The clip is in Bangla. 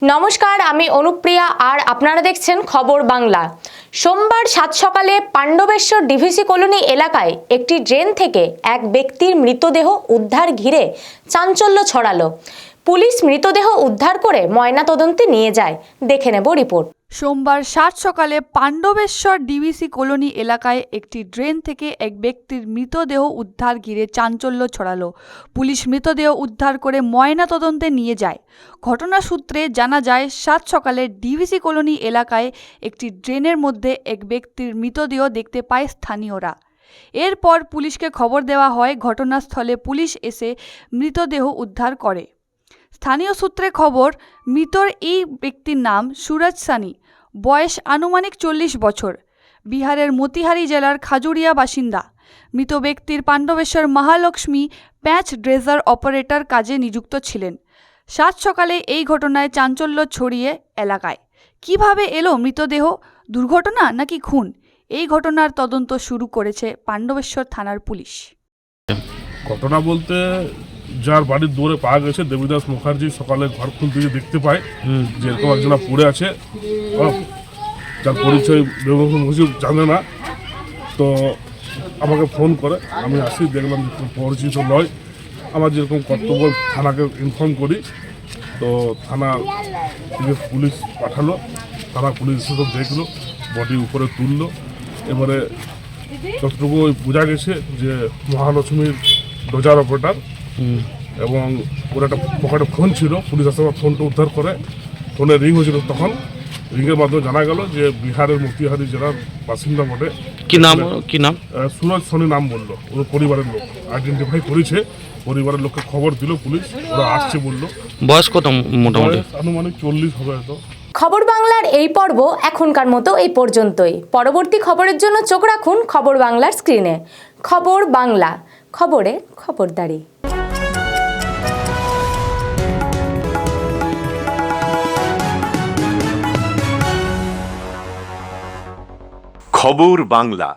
নমস্কার, আমি অনুপ্রিয়া আর আপনারা দেখছেন খবর বাংলা। সোমবার সাত সকালে পাণ্ডবেশ্বর ডিভিসি কলোনি এলাকায় একটি ড্রেন থেকে এক ব্যক্তির মৃতদেহ উদ্ধার ঘিরে চাঞ্চল্য ছড়ালো। পুলিশ মৃতদেহ উদ্ধার করে ময়নাতদন্তে নিয়ে যায়। দেখে নেব রিপোর্ট। সোমবার সাত সকালে পাণ্ডবেশ্বর ডিভিসি কলোনি এলাকায় একটি ড্রেন থেকে এক ব্যক্তির মৃতদেহ উদ্ধার ঘিরে চাঞ্চল্য ছড়ালো। পুলিশ মৃতদেহ উদ্ধার করে ময়নাতদন্তে নিয়ে যায়। ঘটনা সূত্রে জানা যায়, সাত সকালে ডিভিসি কলোনি এলাকায় একটি ড্রেনের মধ্যে এক ব্যক্তির মৃতদেহ দেখতে পায় স্থানীয়রা। এরপর পুলিশকে খবর দেওয়া হয়। ঘটনাস্থলে পুলিশ এসে মৃতদেহ উদ্ধার করে। স্থানীয় সূত্রে খবর, মৃতর এই ব্যক্তির নাম সুরজ সানি, বয়স আনুমানিক 40 বছর, বিহারের মতিহারি জেলার খাজুরিয়া বাসিন্দা। মৃত ব্যক্তির পাণ্ডবেশ্বর মহালক্ষ্মী প্যাচ ড্রেজার অপারেটর কাজে নিযুক্ত ছিলেন। সাত সকালে এই ঘটনায় চাঞ্চল্য ছড়িয়ে এলাকায়। কিভাবে এলো মৃতদেহ? দুর্ঘটনা নাকি খুন? এই ঘটনার তদন্ত শুরু করেছে পাণ্ডবেশ্বর থানার পুলিশ। ঘটনা বলতে, যার বাড়ির দৌড়ে পাওয়া গেছে দেবীদাস মুখার্জি সকালে ঘর খুলতে গিয়ে দেখতে পায় যে এরকম একজনা পড়ে আছে, যার পরিচয় বেগম মুজিব জানে না। তো আমাকে ফোন করে, আমি আসি, দেখলাম যে পরিচিত নয়। আমার যেরকম কর্তব্য থানাকে ইনফর্ম করি, তো থানা থেকে পুলিশ পাঠালো। থানা পুলিশ সব দেখলো, বডি উপরে তুললো। এবারে যতটুকু বোঝা গেছে যে মহালক্ষ্মীর ডোজার অপারেটর, এবং ওর একটা পকেটে ফোন ছিল। পুলিশ আসে ফোনটা উদ্ধার করে। ফোনে রিং হয়েছিল, তখন রিংয়ের মাধ্যমে জানা গেল যে বিহারের মতিহারি জেলার বাসিন্দা বটে। কি নাম? সুরজ সনি নাম বললো। ওর পরিবারের লোক আইডেন্টিফাই করেছে, পরিবারের লোককে খবর দিল পুলিশ, ওরা আসছে বললো। বয়স কত মোটামুটি? আনুমানিক 40 হবে হয়তো। খবর বাংলার এই পর্ব এখনকার মতো এই পর্যন্তই। পরবর্তী খবরের জন্য চোখ রাখুন খবর বাংলার স্ক্রিনে। খবর বাংলা, খবরে খবরদারি। খবর বাংলা।